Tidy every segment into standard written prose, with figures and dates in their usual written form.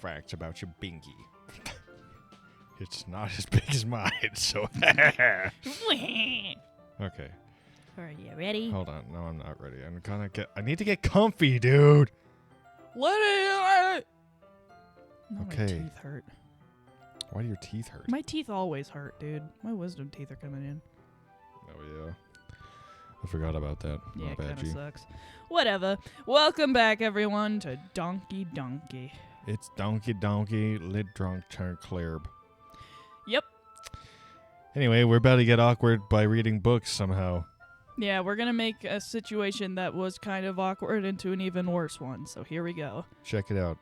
facts about your binky. It's not as big as mine, so... Okay. Are you ready? Hold on. No, I'm not ready. I need to get comfy, dude. Now Okay. my teeth hurt. Why do your teeth hurt? My teeth always hurt, dude. My wisdom teeth are coming in. Oh, yeah. I forgot about that. Yeah, My it bad, kind of G. sucks. Whatever. Welcome back, everyone, to Donkey Donkey. It's Donkey, lit drunk, turn clerb. Yep. Anyway, we're about to get awkward by reading books somehow. Yeah, we're going to make a situation that was kind of awkward into an even worse one, so here we go. Check it out.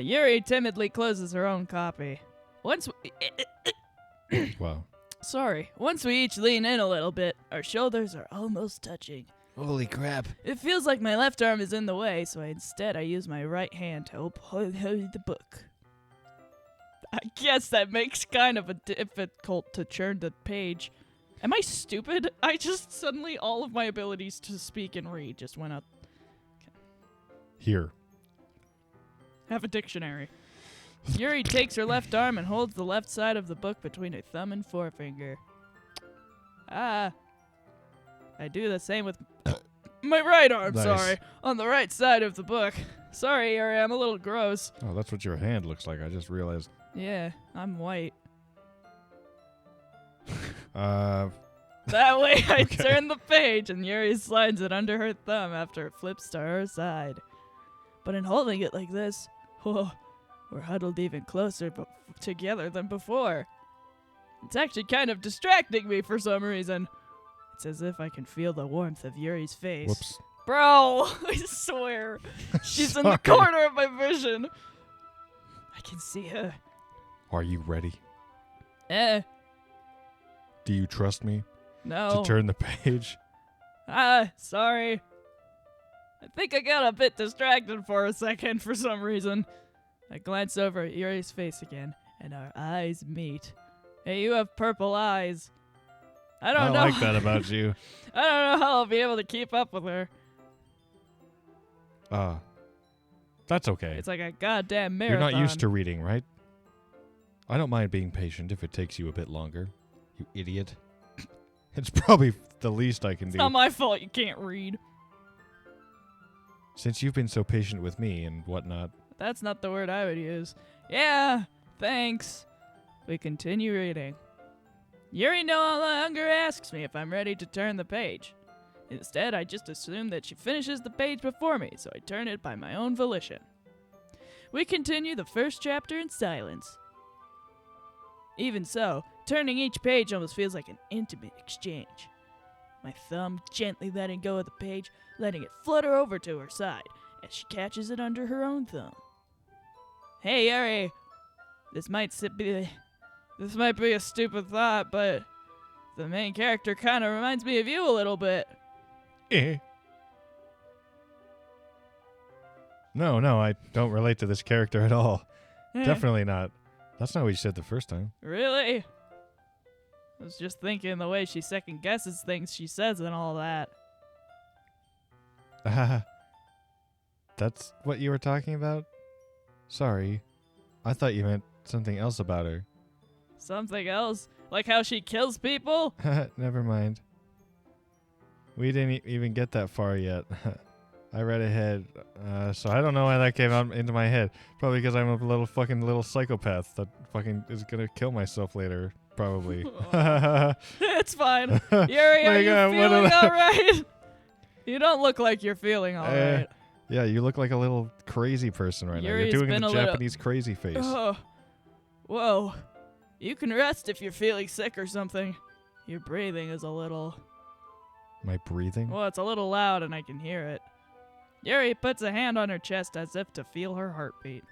Yuri timidly closes her own copy. Once we each lean in a little bit, our shoulders are almost touching. Holy crap. It feels like my left arm is in the way, so I use my right hand to hold the book. I guess that makes kind of a difficult to turn the page. Am I stupid? I just suddenly all of my abilities to speak and read just went up. Here. Have a dictionary. Yuri takes her left arm and holds the left side of the book between her thumb and forefinger. I do the same with my right arm, Nice. sorry. On the right side of the book. Sorry, Yuri, I'm a little gross. Oh, that's what your hand looks like. I just realized. Yeah, I'm white. That way I Okay. turn the page and Yuri slides it under her thumb after it flips to her side. But in holding it like this, we're huddled even closer together than before. It's actually kind of distracting me for some reason. It's as if I can feel the warmth of Yuri's face. Whoops. Bro, I swear. She's in the Sorry. corner of my vision. I can see her. Are you ready? Do Do you trust me no. to turn the page? Sorry. I think I got a bit distracted for a second for some reason. I glance over at Yuri's face again, and our eyes meet. Hey, you have purple eyes. I don't know. like that about you. I don't know how I'll be able to keep up with her. That's okay. It's like a goddamn You're marathon. not used to reading, right? I don't mind being patient if it takes you a bit longer. You idiot. It's probably the least I can It's do. not my fault you can't read. Since you've been so patient with me and whatnot. That's not the word I would use. Yeah, thanks. We continue reading. Yuri no longer asks me if I'm ready to turn the page. Instead, I just assume that she finishes the page before me, so I turn it by my own volition. We continue the first chapter in silence. Even so, turning each page almost feels like an intimate exchange. My thumb gently letting go of the page, letting it flutter over to her side as she catches it under her own thumb. Hey, Yuri, this might be a stupid thought, but the main character kind of reminds me of you a little bit. No, I don't relate to this character at all. Eh, Definitely not. That's not what you said the first time. Really? I was just thinking the way she second guesses things she says and all that. That's what you were talking about? Sorry. I thought you meant something else about her. Something else? Like how she kills people? Never mind. We didn't even get that far yet. I read ahead, so I don't know why that came out into my head. Probably because I'm a little psychopath that fucking is gonna kill myself later. Probably. It's fine. Yuri, are you feeling alright? You don't look like you're feeling alright. Yeah, you look like a little crazy person right Yuri's now. You're doing been the a little- Japanese crazy face. Oh. Whoa. You can rest if you're feeling sick or something. Your breathing is a little... My breathing? Well, it's a little loud and I can hear it. Yuri puts a hand on her chest as if to feel her heartbeat.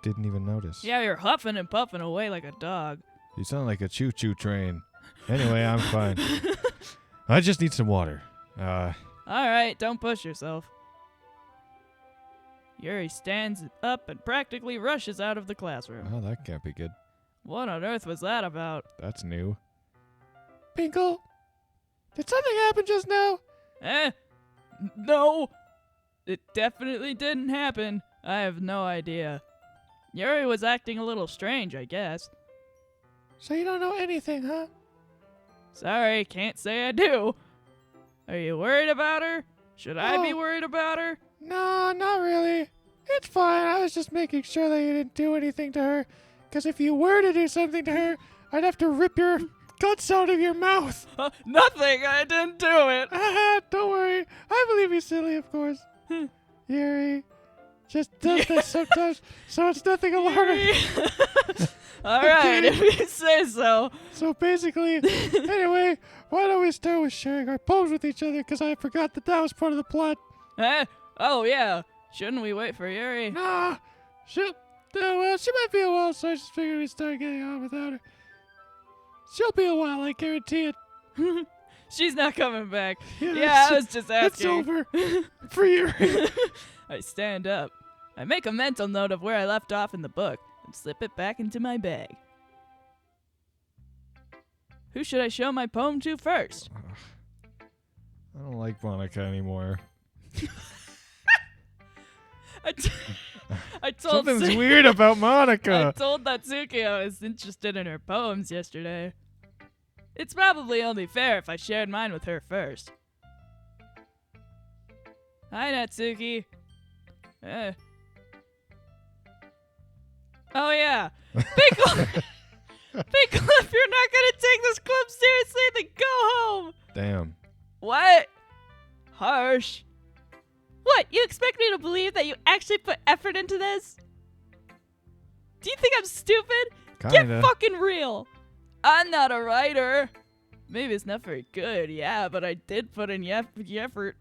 Didn't even notice. Yeah, you're huffing and puffing away like a dog. You sound like a choo-choo train. Anyway, I'm fine. I just need some water. Alright, don't push yourself. Yuri stands up and practically rushes out of the classroom. Oh, that can't be good. What on earth was that about? That's new. Pinkle, did something happen just now? No! It definitely didn't happen. I have no idea. Yuri was acting a little strange, I guess. So you don't know anything, huh? Sorry, can't say I do. Are you worried about her? Should I be worried about her? No, not really. It's fine. I was just making sure that you didn't do anything to her. Because if you were to do something to her, I'd have to rip your guts out of your mouth. Nothing, I didn't do it. Don't worry. I believe you silly, of course. Yuri just does this sometimes, so it's nothing alarming. All right, if you say so. So basically, anyway, why don't we start with sharing our poems with each other? Because I forgot that was part of the plot. Oh, yeah. Shouldn't we wait for Yuri? Nah. She might be a while, so I just figured we'd start getting on without her. She'll be a while, I guarantee it. She's not coming back. Yeah, I was just asking. It's over for Yuri. I stand up. I make a mental note of where I left off in the book and slip it back into my bag. Who should I show my poem to first? I don't like Monika anymore. I told Something's weird about Monika. I told Natsuki I was interested in her poems yesterday. It's probably only fair if I shared mine with her first. Hi, Natsuki. Oh, yeah. Big Cliff, if you're not going to take this club seriously, then go home. Damn. What? Harsh. What, you expect me to believe that you actually put effort into this? Do you think I'm stupid? Kinda. Get fucking real. I'm not a writer. Maybe it's not very good, yeah, but I did put in effort.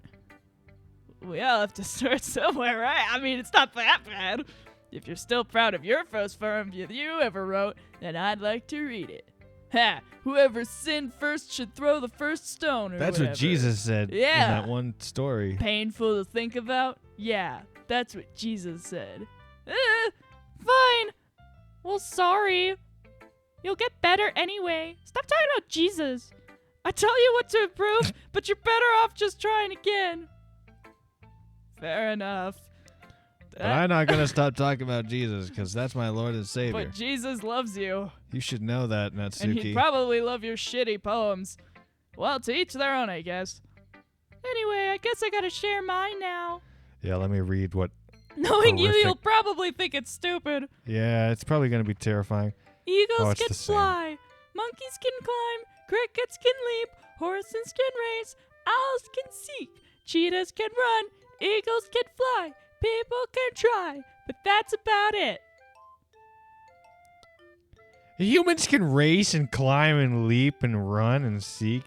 We all have to start somewhere, right? I mean, it's not that bad. If you're still proud of your first poem you ever wrote, then I'd like to read it. Ha! Whoever sinned first should throw the first stone, or That's whatever. what Jesus said in that one story. Painful to think about? Yeah, that's what Jesus said. Fine. Well, sorry. You'll get better anyway. Stop talking about Jesus. I tell you what to improve, but you're better off just trying again. Fair enough. But I'm not going to stop talking about Jesus, because that's my Lord and Savior. But Jesus loves you. You should know that, Natsuki. And he'd probably love your shitty poems. Well, to each their own, I guess. Anyway, I guess I gotta share mine now. Yeah, let me read what... Knowing you, you'll probably think it's stupid. Yeah, it's probably going to be terrifying. Eagles can fly, monkeys can climb, crickets can leap, horses can race, owls can seek, cheetahs can run, eagles can fly, people can try, but that's about it. Humans can race and climb and leap and run and seek,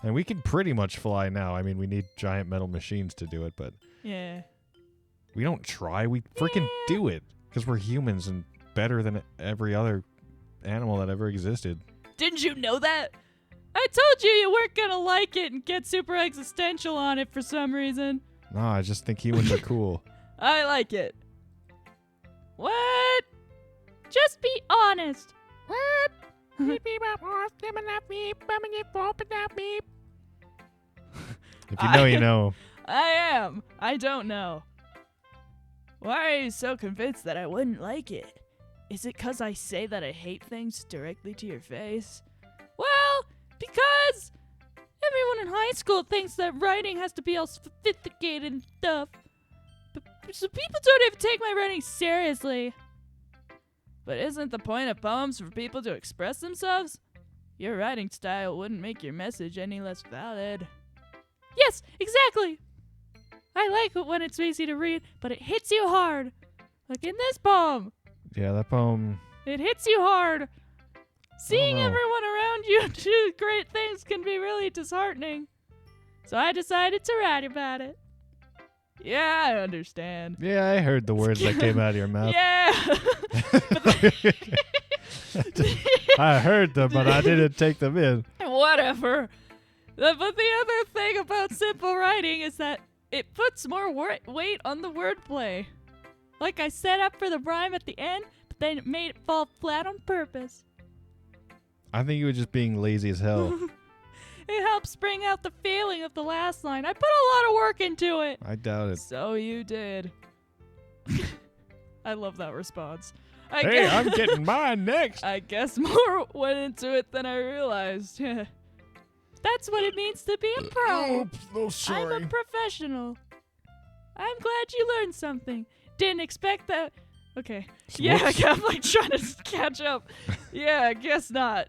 and we can pretty much fly now. I mean, we need giant metal machines to do it, but yeah, we don't try. We freaking do it because we're humans and better than every other animal that ever existed. Didn't you know that? I told you weren't gonna like it and get super existential on it for some reason. No, I just think humans are cool. I like it. What? Just be honest. What? If you know, you know. I am. I don't know. Why are you so convinced that I wouldn't like it? Is it 'cause I say that I hate things directly to your face? Well, because everyone in high school thinks that writing has to be all sophisticated and stuff. So people don't even take my writing seriously. But isn't the point of poems for people to express themselves? Your writing style wouldn't make your message any less valid. Yes, exactly. I like it when it's easy to read, but it hits you hard. Like in this poem. Yeah, that poem. It hits you hard. Seeing know. everyone around you do great things can be really disheartening. So I decided to write about it. Yeah, I understand. Yeah, I heard the words that came out of your mouth. Yeah. I heard them, but I didn't take them in. Whatever. But the other thing about simple writing is that it puts more weight on the wordplay. Like I set up for the rhyme at the end, but then it made it fall flat on purpose. I think you were just being lazy as hell. It helps bring out the feeling of the last line. I put a lot of work into it. I doubt it. So you did. I love that response. Hey, I'm getting mine next. I guess more went into it than I realized. That's what it means to be a pro. Oh, sorry. I'm a professional. I'm glad you learned something. Didn't expect that. Okay. Yeah, I'm like trying to catch up. Yeah, I guess not.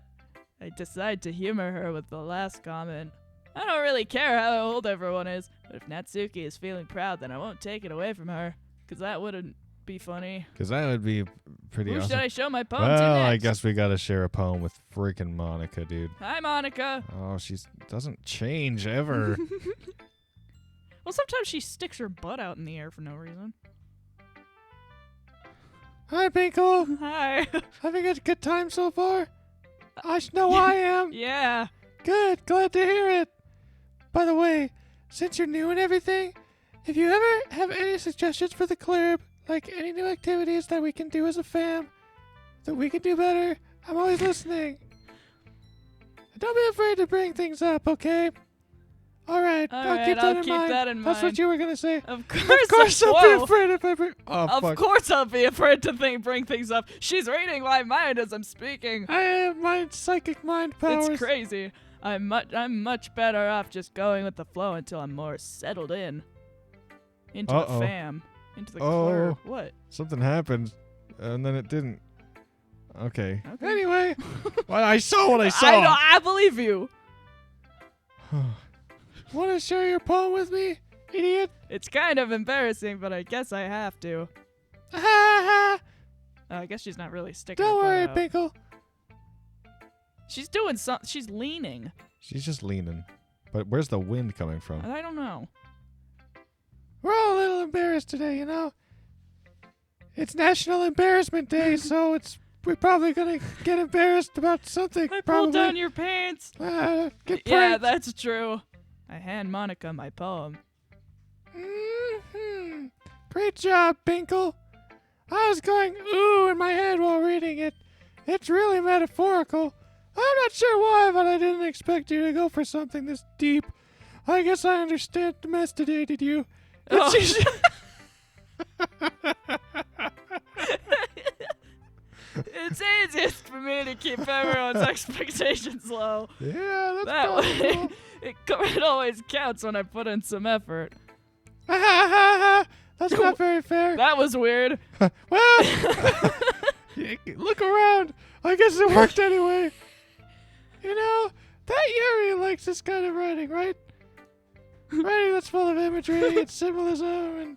I decide to humor her with the last comment. I don't really care how old everyone is, but if Natsuki is feeling proud, then I won't take it away from her, because that wouldn't be funny. Because that would be pretty Who awesome. should I show my poem to Well, next? I guess we got to share a poem with freaking Monika, dude. Hi, Monika. Oh, she doesn't change ever. Well, sometimes she sticks her butt out in the air for no reason. Hi, Pinkle. Hi. Having a good time so far? I know I am. Yeah. Good. Glad to hear it. By the way, since you're new and everything, if you ever have any suggestions for the club, like any new activities that we can do as a fam, that we can do better, I'm always listening. Don't be afraid to bring things up, okay? All right, I'll keep that in mind. That's what you were gonna say. Of course. Of course, I'll be afraid if I bring. Oh, of fuck. course, I'll be afraid to bring things up. She's reading my mind as I'm speaking. I have my psychic mind powers. It's crazy. I'm much better off just going with the flow until I'm more settled in. Into the fam. Into the club. What? Something happened, and then it didn't. Okay. Anyway, well, I saw what I saw. I believe you. Want to share your poem with me, idiot? It's kind of embarrassing, but I guess I have to. I guess she's not really sticking. Don't her worry, butt out. Pinkle. She's doing something. She's leaning. She's just leaning. But where's the wind coming from? I don't know. We're all a little embarrassed today, you know? It's National Embarrassment Day, so we're probably gonna get embarrassed about something. I pulled down your pants. Get pranked. Yeah, that's true. I hand Monika my poem. Mm-hmm. Great job, Pinkle. I was going ooh in my head while reading it. It's really metaphorical. I'm not sure why, but I didn't expect you to go for something this deep. I guess I understand domesticated you. Oh. It's easiest for me to keep everyone's expectations low. Yeah, that's that possible. way. It always counts when I put in some effort. That's not very fair. That was weird. Well, look around. I guess it worked anyway. You know, that Yuri likes this kind of writing, right? Writing that's full of imagery and symbolism and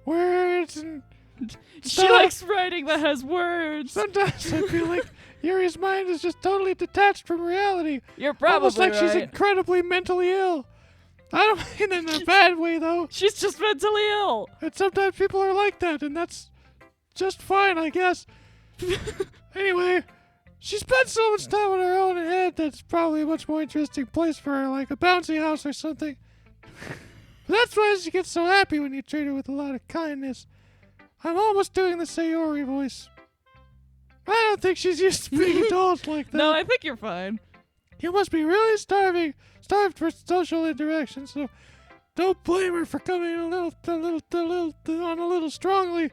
words and She stuff. likes writing that has words. Sometimes I feel like Yuri's mind is just totally detached from reality. You're probably almost like right. she's incredibly mentally ill. I don't mean in a bad way, though. She's just mentally ill. And sometimes people are like that, and that's just fine, I guess. Anyway, she spent so much time on her own head that's probably a much more interesting place for her, like a bouncy house or something. That's why she gets so happy when you treat her with a lot of kindness. I'm almost doing the Sayori voice. I don't think she's used to being indulged like that. No, I think you're fine. You must be really starved for social interaction, so don't blame her for coming on a little strongly.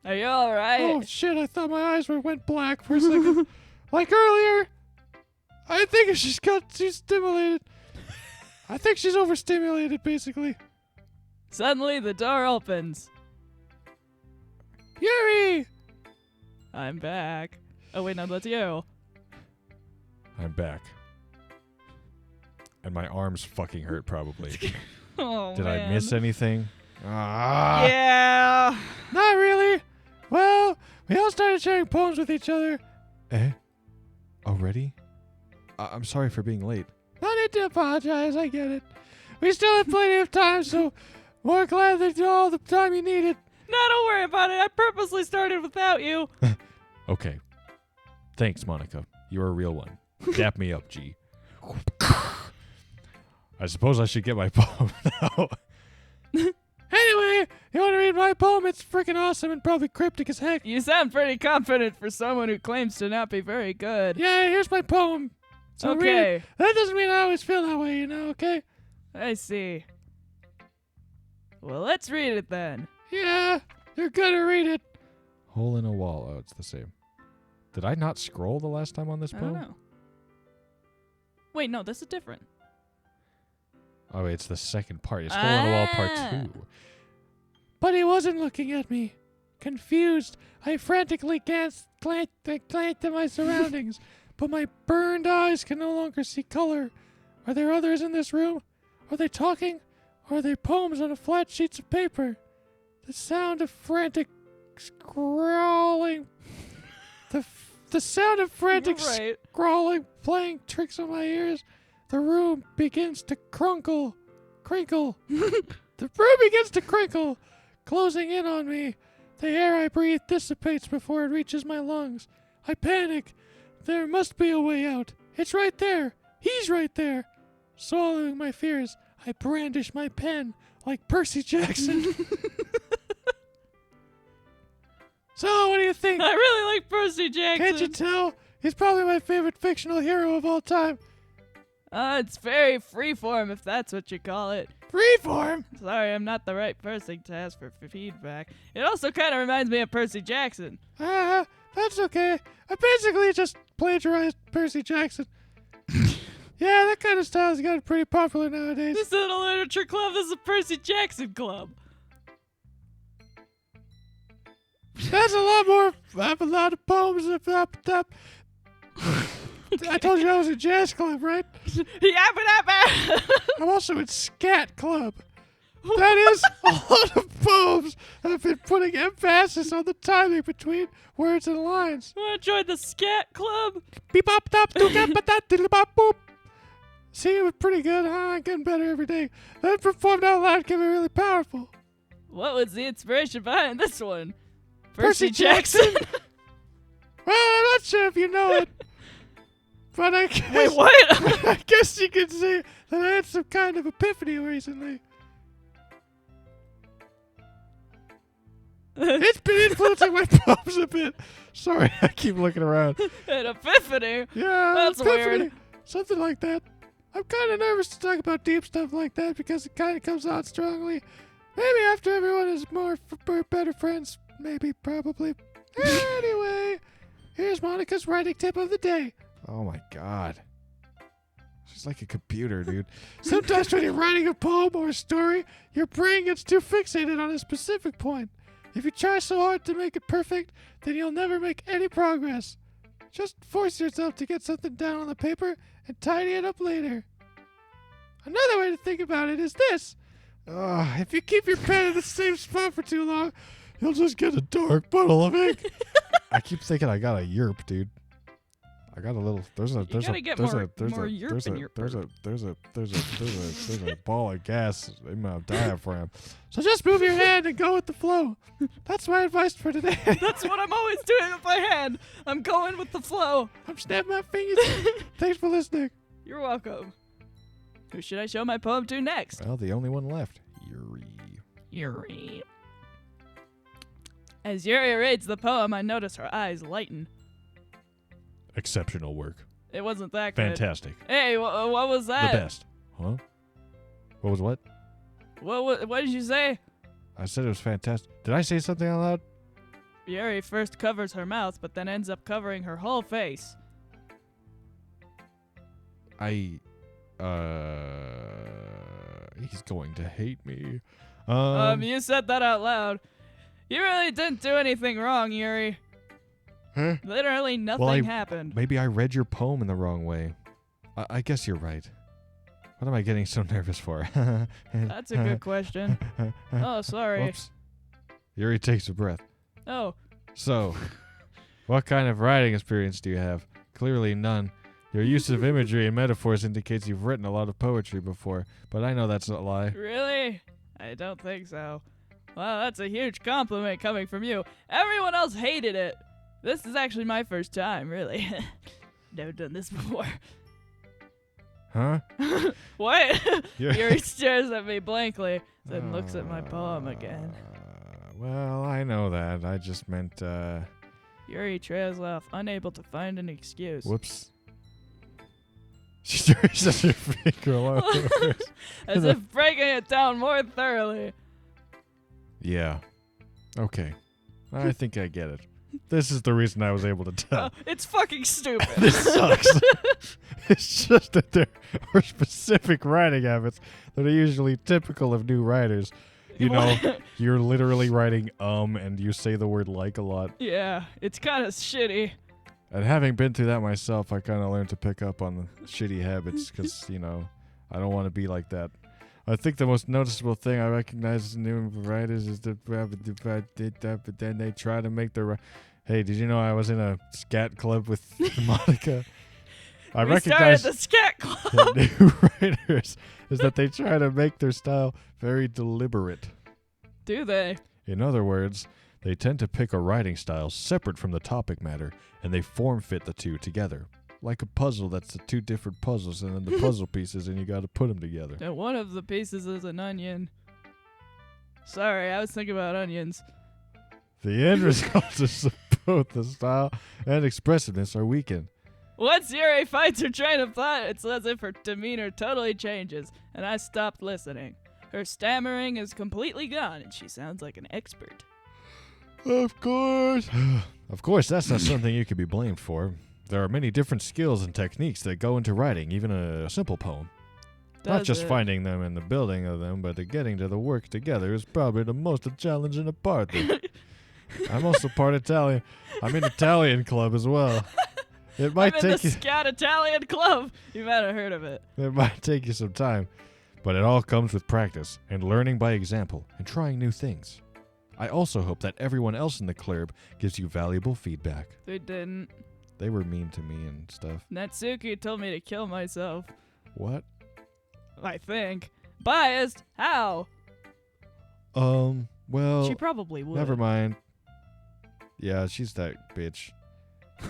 Are you all right? Oh shit! I thought my eyes went black for a second. Like earlier. I think she's stimulated. I think she's overstimulated, basically. Suddenly, the door opens. Yuri! I'm back. Oh wait, no, that's you. I'm back. And my arms fucking hurt, probably. Oh, Did man. I miss anything? Ah. Yeah. Not really. Well, we all started sharing poems with each other. Already? I'm sorry for being late. No need to apologize. I get it. We still have plenty of time, so more glad that all the time you needed. No, don't worry about it. I purposely started without you. Okay. Thanks, Monika. You're a real one. Dap me up, G. I suppose I should get my poem now. Anyway, you want to read my poem? It's freaking awesome and probably cryptic as heck. You sound pretty confident for someone who claims to not be very good. Yeah, here's my poem. So read Okay. it. That doesn't mean I always feel that way, you know, okay? I see. Well, let's read it then. Yeah, you're gonna read it. Hole in a wall. Oh, it's the same. Did I not scroll the last time on this I poem? don't know. Wait, no, this is different. Oh, wait, it's the second part. It's Hole in a Wall Part 2. But he wasn't looking at me. Confused, I frantically glanced at my surroundings, but my burned eyes can no longer see color. Are there others in this room? Are they talking? Or are they poems on flat sheets of paper? The sound of frantic scrawling. The sound of frantic You're right. scrawling playing tricks on my ears. The room begins to crinkle. The room begins to crinkle, closing in on me. The air I breathe dissipates before it reaches my lungs. I panic. There must be a way out. It's right there. He's right there. Swallowing my fears, I brandish my pen like Percy Jackson. So, what do you think? I really like Percy Jackson. Can't you tell? He's probably my favorite fictional hero of all time. It's very freeform, if that's what you call it. Freeform? Sorry, I'm not the right person to ask for feedback. It also kind of reminds me of Percy Jackson. That's okay. I basically just plagiarized Percy Jackson. Yeah, that kind of style's gotten pretty popular nowadays. This isn't a literature club, this is a Percy Jackson club. That's a lot more. I have a lot of poems. I told you I was a jazz club, right? I'm also in scat club. That is a lot of poems. I've been putting emphasis on the timing between words and lines. Want to join the scat club? Beep bop top doo gap ba da diddly bop boop. See, it was pretty good, huh? Getting better every day. That performed out loud can be really powerful. What was the inspiration behind this one? Percy Jackson? Well, I'm not sure if you know it. But I guess, Wait, what? I guess you could say that I had some kind of epiphany recently. It's been influencing my poems a bit. Sorry, I keep looking around. An epiphany? Yeah, That's epiphany. weird. Something like that. I'm kind of nervous to talk about deep stuff like that because it kind of comes out strongly. Maybe after everyone is better friends. Maybe, probably. Anyway, here's Monica's writing tip of the day. Oh my god. She's like a computer, dude. Sometimes when you're writing a poem or a story, your brain gets too fixated on a specific point. If you try so hard to make it perfect, then you'll never make any progress. Just force yourself to get something down on the paper and tidy it up later. Another way to think about it is this. If you keep your pen in the same spot for too long, you'll just get a dark puddle of ink. I keep thinking I got a yerp, dude. I got a little. There's a ball of gas in my diaphragm. So just move your hand and go with the flow. That's my advice for today. That's what I'm always doing with my hand. I'm going with the flow. I'm snapping my fingers. Thanks for listening. You're welcome. Who should I show my poem to next? Well, the only one left, Yuri. Yuri. As Yuri reads the poem, I notice her eyes lighten. Exceptional work. It wasn't that good. Fantastic. Hey, what was that? The best. Huh? What was what? What did you say? I said it was fantastic. Did I say something out loud? Yuri first covers her mouth, but then ends up covering her whole face. He's going to hate me. You said that out loud. You really didn't do anything wrong, Yuri. Huh? Literally nothing happened. Maybe I read your poem in the wrong way. I guess you're right. What am I getting so nervous for? That's a good question. Oh, sorry. Whoops. Yuri takes a breath. Oh. So, what kind of writing experience do you have? Clearly none. Your use of imagery and metaphors indicates you've written a lot of poetry before, but I know that's a lie. Really? I don't think so. Wow, that's a huge compliment coming from you. Everyone else hated it. This is actually my first time, really. Never done this before. Huh? What? Yuri stares at me blankly, then looks at my poem again. Well, I know that. I just meant, Yuri trails off, unable to find an excuse. Whoops. She stares at her finger all over her. As if breaking it down more thoroughly. Yeah. Okay. I think I get it. This is the reason I was able to tell. It's fucking stupid. This sucks. It's just that there are specific writing habits that are usually typical of new writers. You know, you're literally writing and you say the word like a lot. Yeah, it's kind of shitty. And having been through that myself, I kind of learned to pick up on the shitty habits because, I don't want to be like that. I think the most noticeable thing I recognize in new writers is that but then they try to make the... Hey, did you know I was in a scat club with Monika? I We recognize started the scat club. new writers is that they try to make their style very deliberate. Do they? In other words, they tend to pick a writing style separate from the topic matter, and they form fit the two together. Like a puzzle that's the two different puzzles, and then the puzzle pieces, and you got to put them together. And one of the pieces is an onion. Sorry, I was thinking about onions. The end result is that both the style and expressiveness are weakened. Once Yuri finds her train of thought, it's as if her demeanor totally changes, and I stopped listening. Her stammering is completely gone, and she sounds like an expert. Of course. Of course, that's not something you can be blamed for. There are many different skills and techniques that go into writing, even a simple poem. Not just finding them and the building of them, but the getting to the work together is probably the most challenging part. I'm also part Italian. I'm in Italian club as well. It might I'm in take the you. Scout Italian Club. You might have heard of it. It might take you some time, but it all comes with practice and learning by example and trying new things. I also hope that everyone else in the club gives you valuable feedback. They didn't. They were mean to me and stuff. Natsuki told me to kill myself. What? I think. Biased? How? Well, She probably would. never mind. Yeah, she's that bitch.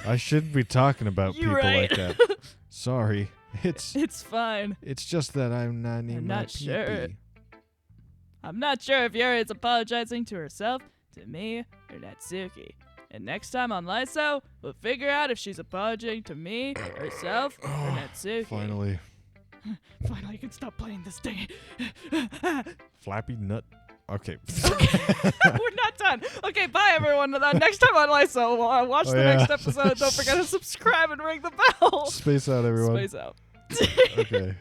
I shouldn't be talking about You're people right. like that. Sorry. It's fine. It's just that I'm not in I'm my not sure. pee-pee. I'm not sure if Yuri is apologizing to herself, to me, or Natsuki. And next time on Lyso, we'll figure out if she's apologizing to me, herself, or Natsuki. Finally. Finally, I can stop playing this thing. Flappy nut. Okay. We're not done. Okay, bye everyone. Next time on Lyso, watch Oh, the yeah. next episode. Don't forget to subscribe and ring the bell. Space out, everyone. Space out. Okay.